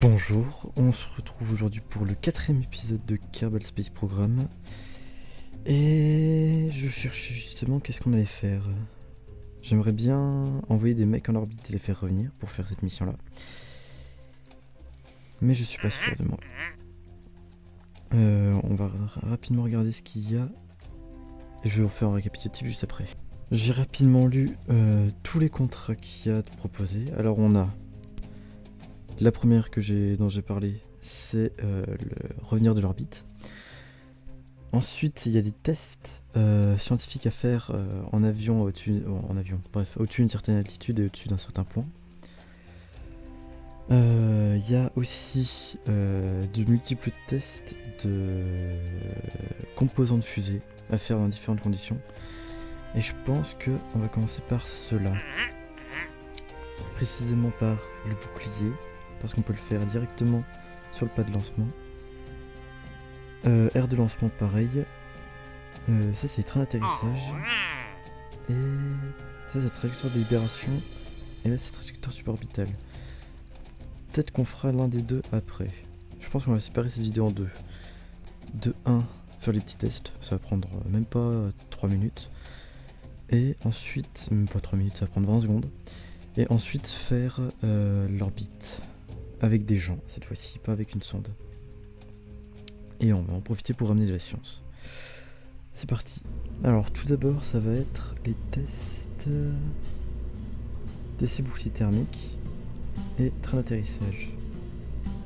Bonjour, on se retrouve aujourd'hui pour le 4ème épisode de Kerbal Space Program. Et je cherchais justement qu'est-ce qu'on allait faire. J'aimerais bien envoyer des mecs en orbite et les faire revenir pour faire cette mission-là. Mais je suis pas sûr de moi. On va rapidement regarder ce qu'il y a. Et je vais vous faire un récapitulatif juste après. J'ai rapidement lu tous les contrats qu'il y a de proposés. Alors on a la première dont j'ai parlé, c'est le revenir de l'orbite. Ensuite, il y a des tests scientifiques à faire en avion, au-dessus d'une certaine altitude et au-dessus d'un certain point. Il y a aussi de multiples tests de composants de fusée à faire dans différentes conditions. Et je pense qu'on va commencer par cela. Précisément par le bouclier, parce qu'on peut le faire directement sur le pas de lancement. Aire de lancement pareil. Ça c'est train d'atterrissage. Et ça c'est trajectoire de libération. Et là c'est trajectoire suborbitale. Peut-être qu'on fera l'un des deux après. Je pense qu'on va séparer cette vidéo en deux. De 1, faire les petits tests. Ça va prendre même pas 3 minutes. Et ensuite, même pas 3 minutes, ça va prendre 20 secondes. Et ensuite faire l'orbite. Avec des gens cette fois-ci, pas avec une sonde. Et on va en profiter pour ramener de la science. C'est parti. Alors tout d'abord ça va être les tests d'essai bouclier thermique et train d'atterrissage.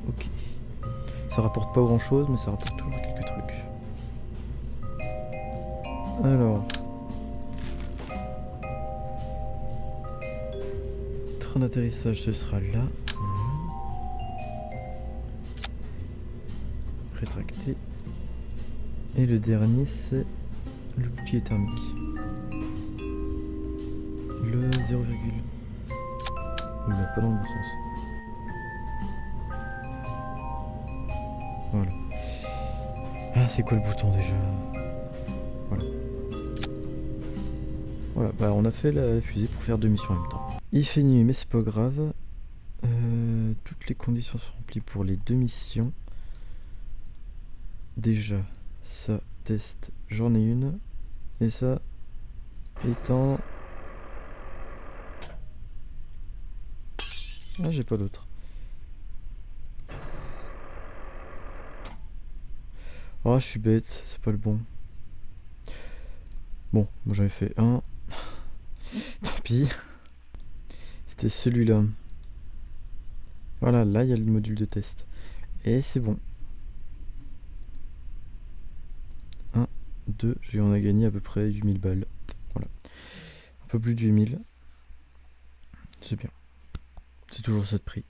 Ok. Ça rapporte pas grand chose mais ça rapporte toujours quelques trucs. Alors. Train d'atterrissage ce sera là. Rétracté. Et le dernier c'est le bouclier thermique. Le 0, oula, pas dans le bon sens. Voilà. Ah, c'est quoi le bouton déjà? Voilà. Voilà, bah on a fait la fusée pour faire deux missions en même temps. Il fait nuit, mais c'est pas grave. Toutes les conditions sont remplies pour les deux missions. Déjà, ça, test, j'en ai une. Et ça, étant... Ah, j'ai pas d'autre. Oh, je suis bête, c'est pas le bon. Bon, moi j'en ai fait un. Tant pis. C'était celui-là. Voilà, là il y a le module de test. Et c'est bon. 1, 2, on a gagné à peu près 8000 balles. Voilà. Un peu plus de 8000. C'est bien. C'est toujours ça de prix.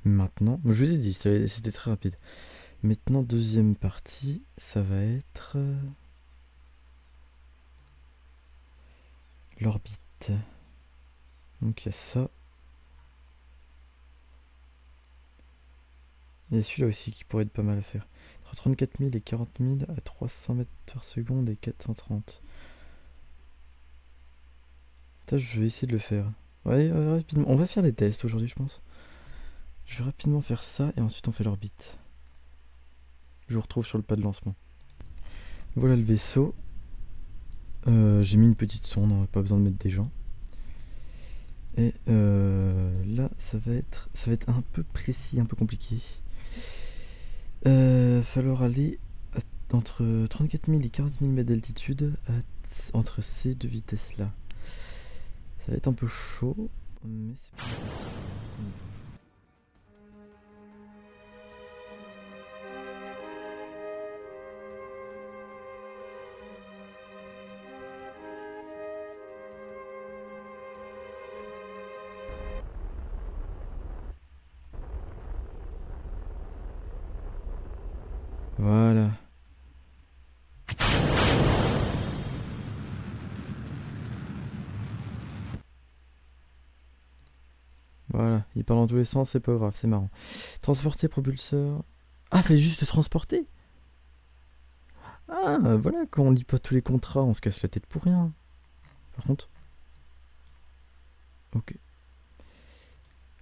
Maintenant, je vous ai dit, c'était très rapide. Maintenant, deuxième partie, ça va être l'orbite. Donc il y a ça. Il y a celui-là aussi qui pourrait être pas mal à faire. Entre 34 000 et 40 000 à 300 mètres par seconde et 430. Ça, je vais essayer de le faire. Ouais, rapidement. On va faire des tests aujourd'hui, je pense. Je vais rapidement faire ça et ensuite on fait l'orbite. Je vous retrouve sur le pas de lancement. Voilà le vaisseau. J'ai mis une petite sonde, on n'a pas besoin de mettre des gens. Et là, ça va être un peu précis, un peu compliqué. Falloir aller entre 34 000 et 40 000 mètres d'altitude entre ces deux vitesses là. Ça va être un peu chaud, mais c'est pas possible. Voilà. Voilà, il parle dans tous les sens, c'est pas grave, c'est marrant. Transporter propulseur. Ah, fallait juste le transporter. Ah, voilà, quand on lit pas tous les contrats, on se casse la tête pour rien. Par contre. Ok.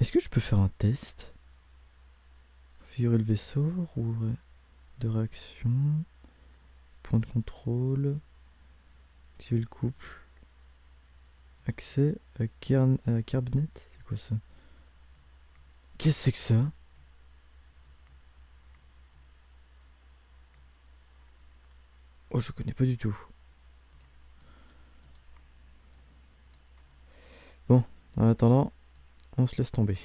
Est-ce que je peux faire un test? Configurer le vaisseau, roue de réaction, point de contrôle, activer le couple, accès à Carbnet, c'est quoi ça? Qu'est-ce que c'est que ça? Oh, je connais pas du tout. Bon, en attendant, on se laisse tomber.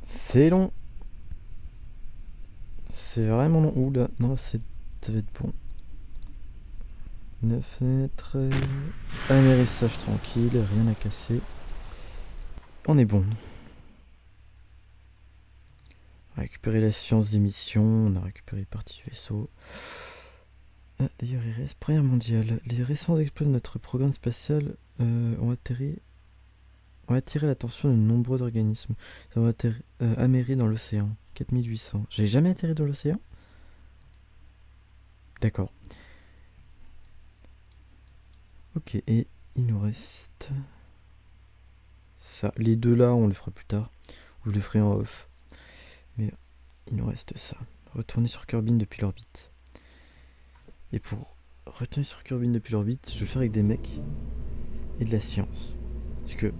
C'est long. C'est vraiment long. Oula, non, ça va être bon. 9 mètres. Amérissage tranquille, rien à casser. On est bon. Récupérer la science d'émission, on a récupéré partie du vaisseau. D'ailleurs, il reste première mondiale. Les récents exploits de notre programme spatial ont attiré l'attention de nombreux organismes. Ils ont améri dans l'océan. 4800. J'ai jamais atterri dans l'océan? D'accord. Ok, et il nous reste ça. Les deux là, on les fera plus tard. Ou je les ferai en off. Mais il nous reste ça. Retourner sur Kerbin depuis l'orbite. Et pour retourner sur Kerbin depuis l'orbite, je vais le faire avec des mecs et de la science. Parce que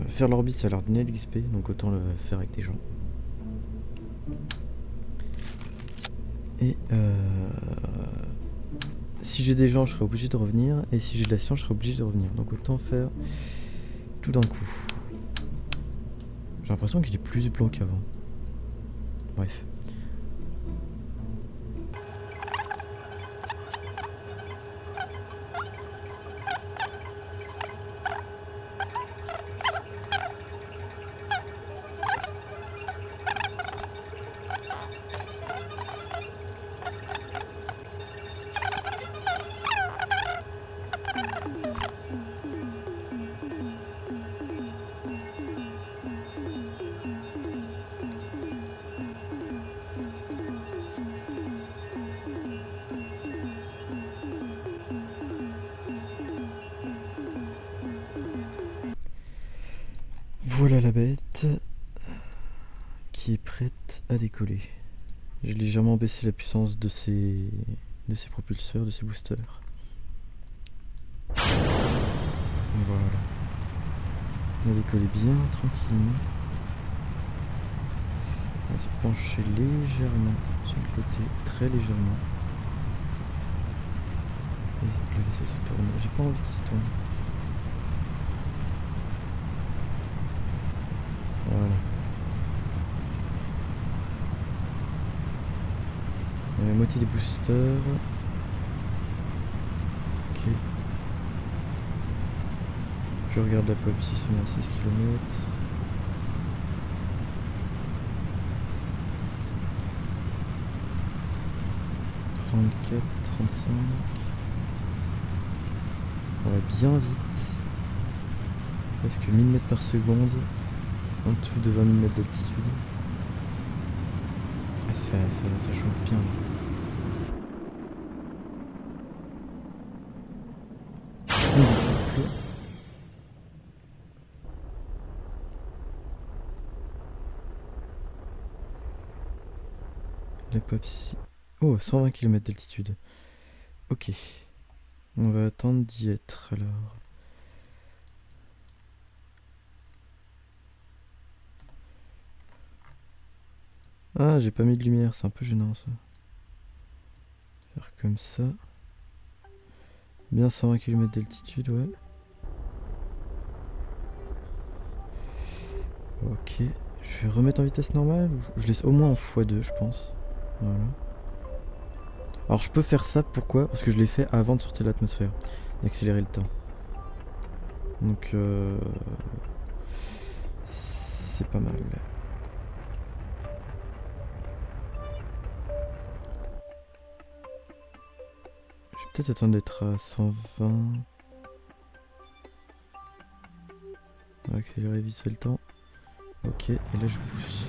faire l'orbite, ça a l'air de donner de l'XP, donc autant le faire avec des gens. Et si j'ai des gens, je serai obligé de revenir. Et si j'ai de la science, je serai obligé de revenir. Donc autant faire tout d'un coup. J'ai l'impression qu'il est plus blanc qu'avant. Bref. Voilà la bête qui est prête à décoller. J'ai légèrement baissé la puissance de ses propulseurs, de ses boosters. Et voilà. On va décoller bien tranquillement. On va se pencher légèrement sur le côté, très légèrement. Et le vaisseau se tourne. J'ai pas envie qu'il se tourne. Voilà. Il y a la moitié des boosters. Ok. Je regarde la pop si on est à 6 km. « 35. On va bien vite. Presque 1000 mètres par seconde. En dessous de 20 000 mètres d'altitude. Ah, ça chauffe bien. On découple. La Popsi. Oh, 120 km d'altitude. Ok. On va attendre d'y être alors. Ah, j'ai pas mis de lumière, c'est un peu gênant ça. Faire comme ça. Bien 120 km d'altitude, ouais. Ok. Je vais remettre en vitesse normale ou je laisse au moins en x2, je pense. Voilà. Alors je peux faire ça, pourquoi? Parce que je l'ai fait avant de sortir de l'atmosphère. D'accélérer le temps. Donc c'est pas mal. Je vais peut-être attendre d'être à 120. On va accélérer vite fait le temps. Ok, et là je pousse.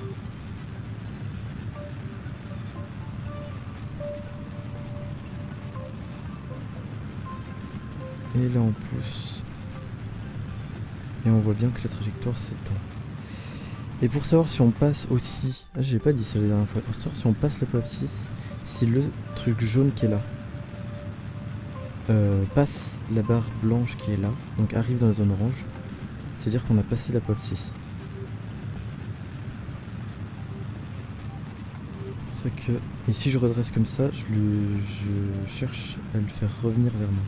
Et là on pousse. Et on voit bien que la trajectoire s'étend. Et pour savoir si on passe aussi... Ah, j'ai pas dit ça la dernière fois. Pour savoir si on passe l'apophyse, si le truc jaune qui est là passe la barre blanche qui est là, donc arrive dans la zone orange, c'est-à-dire qu'on a passé l'apophyse. C'est que... Et si je redresse comme ça, je cherche à le faire revenir vers moi.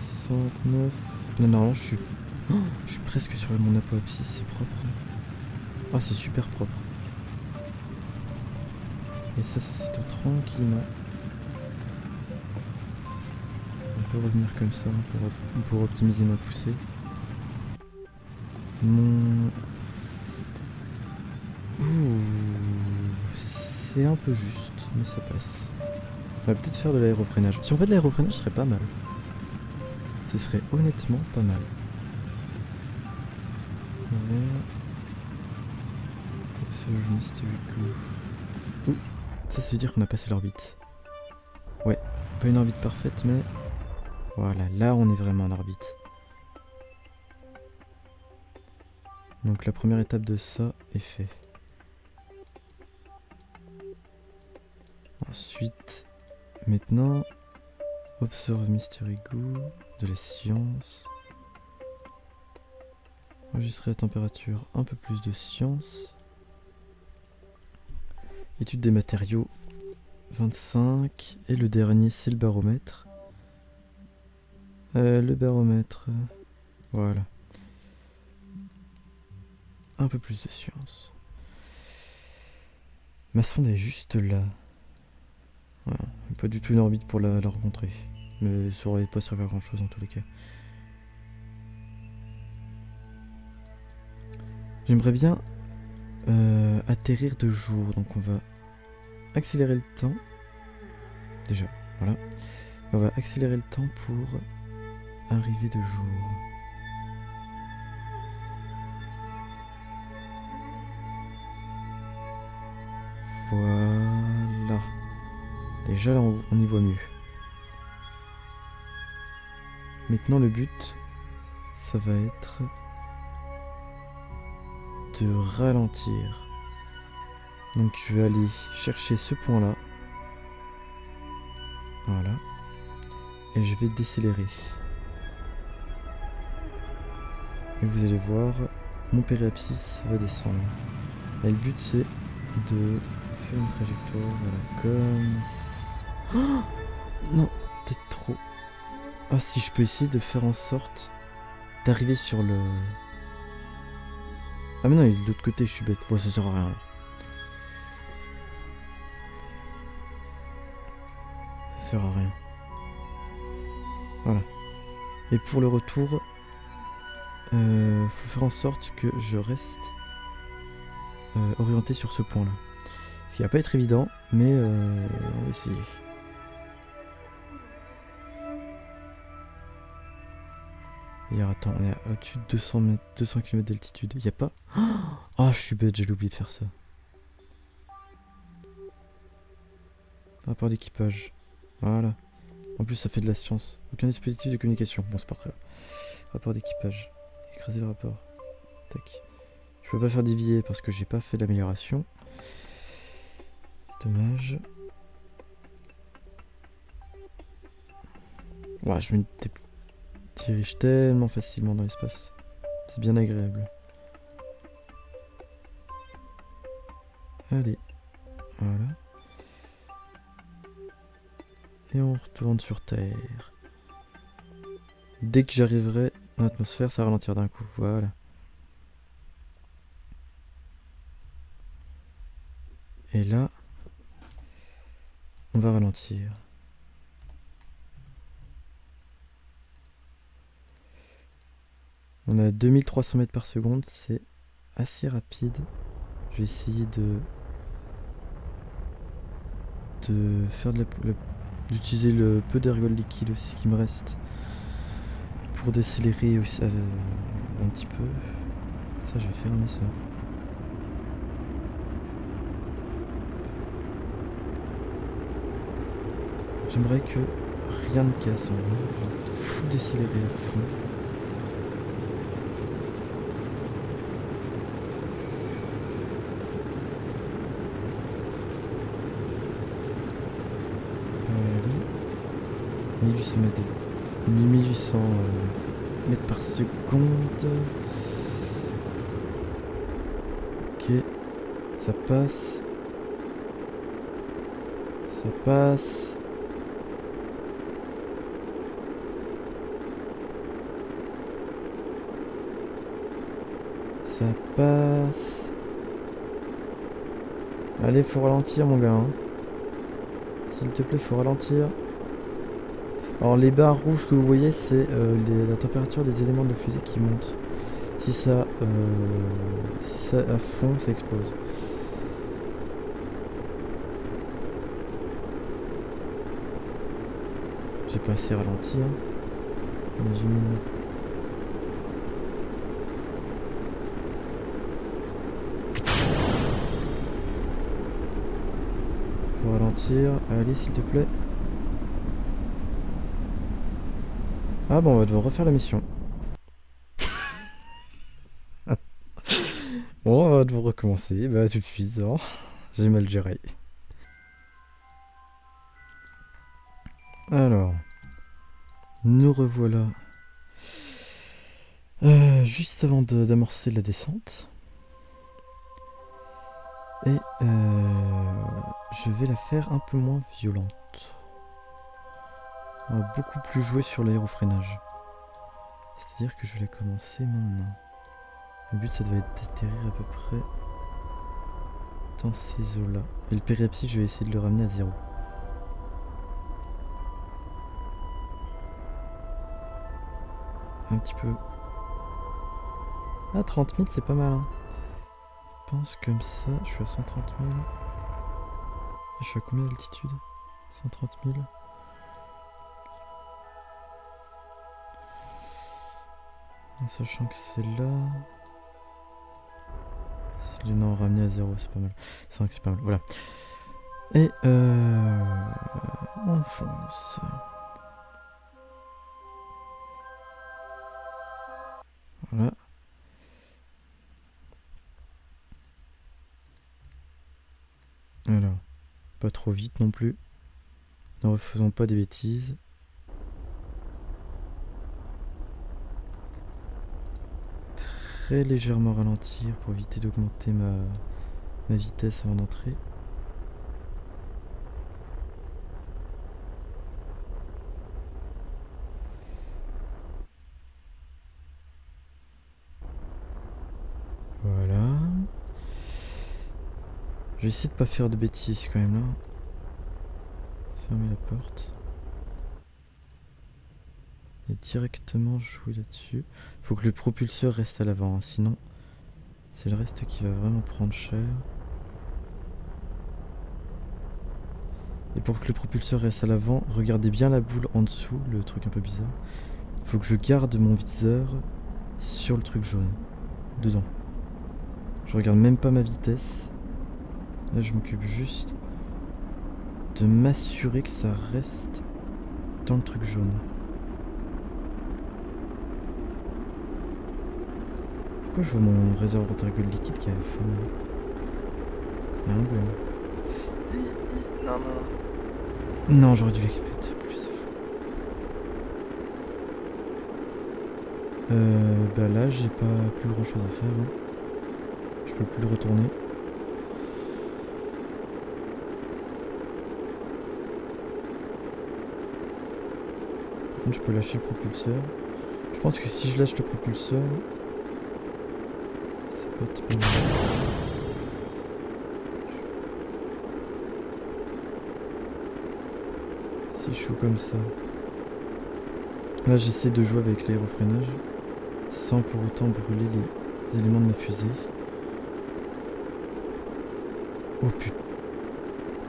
109... Là, normalement, je suis presque sur mon apophyse, c'est propre. Ah, c'est super propre. Et ça s'étend tranquillement. On peut revenir comme ça pour optimiser ma poussée. C'est un peu juste, mais ça passe. On va peut-être faire de l'aérofreinage. Si on fait de l'aérofreinage, ce serait pas mal. Ce serait honnêtement pas mal. Ça veut dire qu'on a passé l'orbite. Ouais, pas une orbite parfaite, mais voilà, là on est vraiment en orbite. Donc la première étape de ça est fait. Ensuite, maintenant, observe Mystery Goo, de la science. Enregistrer la température, un peu plus de science. Étude des matériaux, 25. Et le dernier, c'est le baromètre. Voilà. Un peu plus de science. Ma sonde est juste là. Voilà. Pas du tout une orbite pour la rencontrer. Mais ça aurait pas servi à grand chose en tous les cas. J'aimerais bien atterrir de jour. Donc on va accélérer le temps. Déjà, voilà. Et on va accélérer le temps pour arriver de jour. Voilà. Déjà là on y voit mieux. Maintenant le but, ça va être de ralentir. Donc je vais aller chercher ce point là. Voilà. Et je vais décélérer. Et vous allez voir, mon périapsis va descendre. Et le but c'est de faire une trajectoire, voilà, comme ça. Oh non, peut-être trop. Ah, si je peux essayer de faire en sorte d'arriver sur le... Ah mais non, il est de l'autre côté, je suis bête. Bon, ça sert à rien. Ça sert à rien. Voilà. Et pour le retour, faut faire en sorte que je reste orienté sur ce point-là. Ce qui va pas être évident, mais on va essayer. Et alors, attends, on est au-dessus de 200 km d'altitude. Il n'y a pas... Oh, je suis bête, j'ai oublié de faire ça. Rapport d'équipage. Voilà. En plus, ça fait de la science. Aucun dispositif de communication. Bon, c'est pas très grave. Rapport d'équipage. Écraser le rapport. Tac. Je peux pas faire dévier parce que j'ai pas fait l'amélioration. C'est dommage. Ouais, je me dirige tellement facilement dans l'espace. C'est bien agréable. Allez. Voilà. Et on retourne sur Terre. Dès que j'arriverai dans l'atmosphère, ça va ralentir d'un coup. Voilà. Et là, on va ralentir. On a 2300 mètres par seconde, c'est assez rapide. Je vais essayer de faire d'utiliser le peu d'ergol liquide aussi qui me reste pour décélérer aussi, un petit peu. Ça, je vais fermer ça. J'aimerais que rien ne casse en vrai. Full décéléré à fond. Oui. 1800 mètres. 1800 mètres par seconde. Ok. Ça passe. Ça passe. Ça passe. Allez, faut ralentir mon gars. Hein. S'il te plaît, faut ralentir. Alors les barres rouges que vous voyez, c'est la température des éléments de la fusée qui monte. Si ça à fond, ça explose. J'ai pas assez ralenti. Hein. Mais j'ai mis... Faut ralentir. Allez, s'il te plaît. Ah bon, on va devoir refaire la mission. Bon, on va devoir recommencer. Bah tout de suite. Hein. J'ai mal géré. Alors, nous revoilà. Juste avant d'amorcer la descente. Et je vais la faire un peu moins violente. On va beaucoup plus jouer sur l'aérofreinage. C'est-à-dire que je vais la commencer maintenant. Le but, ça devait être d'atterrir à peu près dans ces eaux-là. Et le périapside, je vais essayer de le ramener à 0. Un petit peu. Ah, 30 000, c'est pas mal. Hein. Je pense comme ça. Je suis à 130 000. Je suis à combien d'altitude? 130 000. En sachant que c'est là. Si non, ramener à 0, c'est pas mal. C'est vrai que c'est pas mal. Voilà. Et on fonce. Voilà. Alors, pas trop vite non plus. Ne refaisons pas des bêtises. Très légèrement ralentir pour éviter d'augmenter ma vitesse avant d'entrer. Voilà. Je vais essayer de pas faire de bêtises quand même là. Fermer la porte. Et directement jouer là-dessus. Faut que le propulseur reste à l'avant, hein, sinon c'est le reste qui va vraiment prendre cher. Et pour que le propulseur reste à l'avant, regardez bien la boule en dessous, le truc un peu bizarre. Faut que je garde mon viseur sur le truc jaune, dedans. Je regarde même pas ma vitesse. Là je m'occupe juste de m'assurer que ça reste dans le truc jaune. Pourquoi je vois mon réservoir d'ergot liquide qui est à fond? Y'a un problème. Non, non, non. Non, j'aurais dû l'exploiter plus à fond. Bah là, j'ai pas plus grand chose à faire. Hein. Je peux plus le retourner. Par contre, je peux lâcher le propulseur. Je pense que si je lâche le propulseur, ça peut être pas mal. Si je suis comme ça. Là, j'essaie de jouer avec l'aérofreinage sans pour autant brûler les éléments de ma fusée. Oh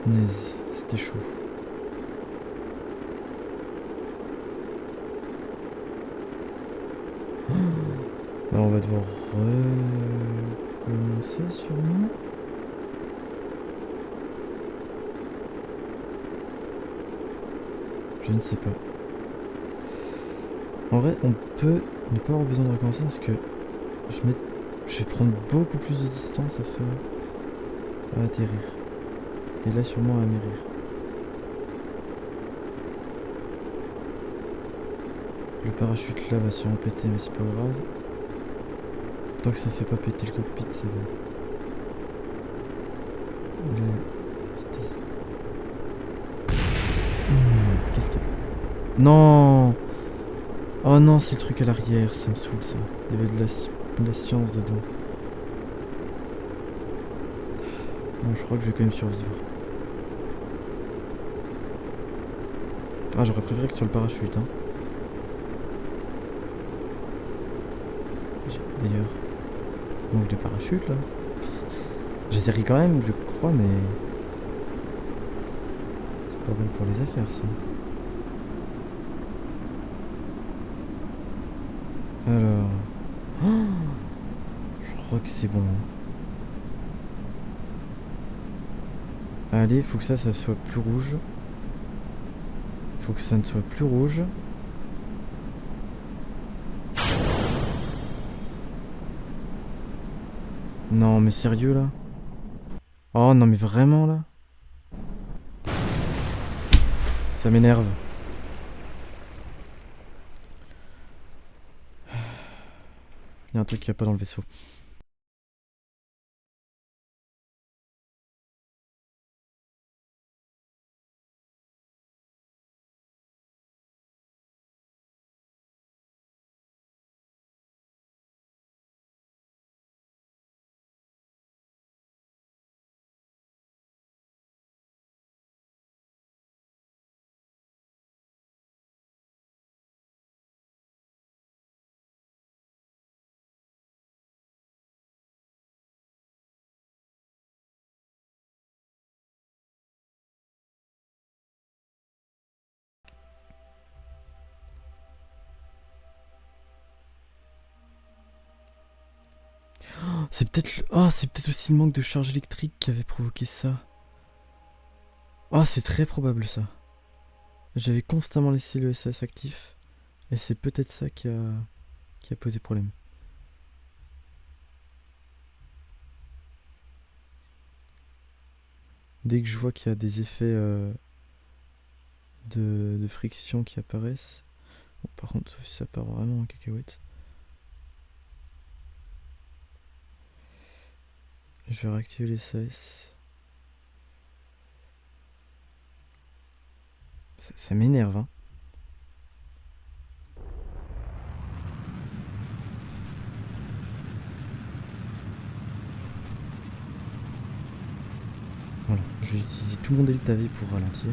punaise, c'était chaud. Alors on va devoir recommencer sûrement. Je ne sais pas. En vrai, on peut ne pas avoir besoin de recommencer parce que je vais prendre beaucoup plus de distance à atterrir. Et là, sûrement à amérir. Le parachute là va sûrement péter, mais c'est pas grave. Tant que ça fait pas péter le cockpit, c'est bon. La vitesse. Qu'est-ce qu'il y a? Non! Oh non, c'est le truc à l'arrière, ça me saoule ça. Il y avait de la science dedans. Bon, je crois que je vais quand même survivre. Ah, j'aurais préféré que ce soit le parachute, hein. D'ailleurs, manque de parachute là. J'atterris quand même, je crois, mais c'est pas bon pour les affaires ça. Alors, oh, je crois que c'est bon. Allez, faut que ça soit plus rouge. Faut que ça ne soit plus rouge. Non, mais sérieux là? Oh non, mais vraiment là? Ça m'énerve. Il y a un truc qui va pas dans le vaisseau. C'est peut-être aussi le manque de charge électrique qui avait provoqué ça. Oh, c'est très probable ça. J'avais constamment laissé le SAS actif. Et c'est peut-être ça qui a posé problème. Dès que je vois qu'il y a des effets de friction qui apparaissent. Bon, par contre, ça part vraiment en cacahuète. Je vais réactiver les SAS. Ça m'énerve, hein. Voilà, je vais utiliser tout mon delta V pour ralentir.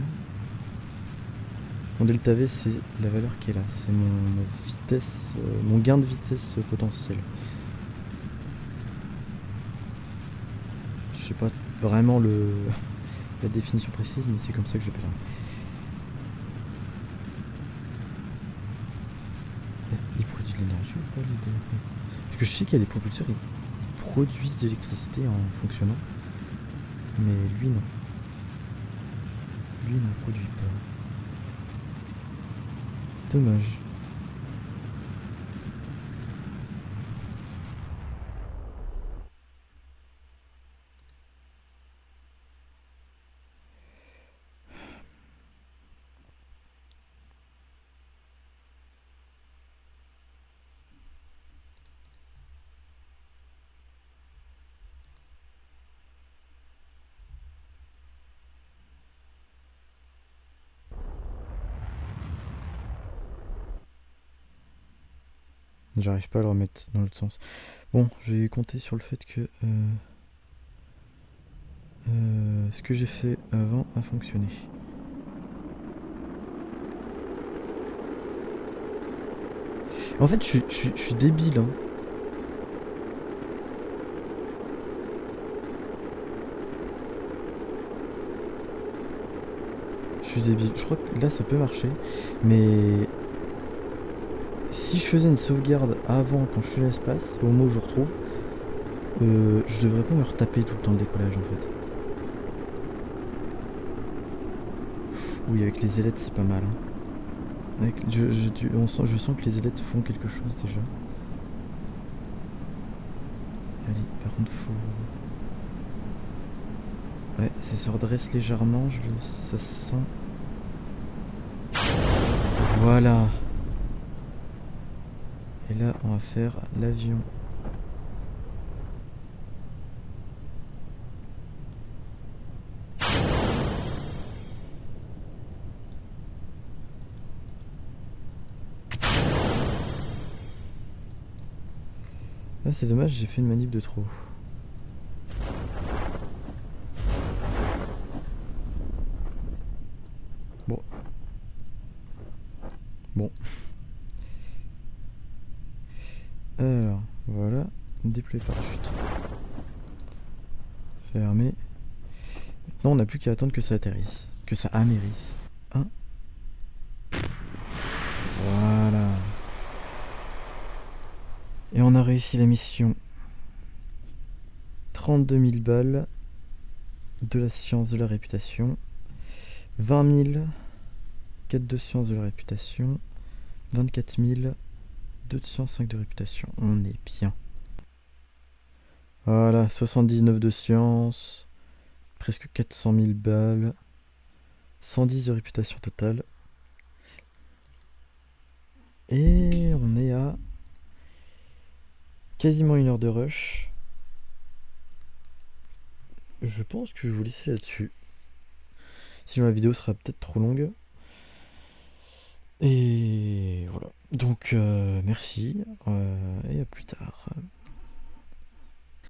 Mon delta V, c'est la valeur qui est là. C'est mon vitesse, mon gain de vitesse potentiel. Je sais pas vraiment la définition précise, mais c'est comme ça que je l'appelle. Il produit de l'énergie ou pas Parce que je sais qu'il y a des propulseurs, ils produisent de l'électricité en fonctionnant. Mais lui non. Lui n'en produit pas. C'est dommage. J'arrive pas à le remettre dans l'autre sens. Bon, je vais compter sur le fait que ce que j'ai fait avant a fonctionné. En fait, je suis débile, hein. Je suis débile. Je crois que là, ça peut marcher. Mais si je faisais une sauvegarde avant, quand je suis à l'espace, au moment où je retrouve, je devrais pas me retaper tout le temps le décollage, en fait. Oui, avec les ailettes, c'est pas mal, hein. Je sens que les ailettes font quelque chose déjà. Allez, par contre, faut... Ouais, ça se redresse légèrement, ça se sent. Voilà. Et là, on va faire l'avion. Ah, c'est dommage, j'ai fait une manip de trop. Bon. Bon. Alors, voilà. Déployer parachute. Fermé. Maintenant, on n'a plus qu'à attendre que ça atterrisse. Que ça amérisse. Hein? Voilà. Et on a réussi la mission. 32 000 balles. De la science de la réputation. 20 000. Quête de science de la réputation. 24 000. 2 de science, 5 de réputation. On est bien. Voilà, 79 de science. Presque 400 000 balles. 110 de réputation totale. Et on est à quasiment 1 heure de rush. Je pense que je vais vous laisser là-dessus. Sinon la vidéo sera peut-être trop longue. Et voilà. Donc merci et à plus tard.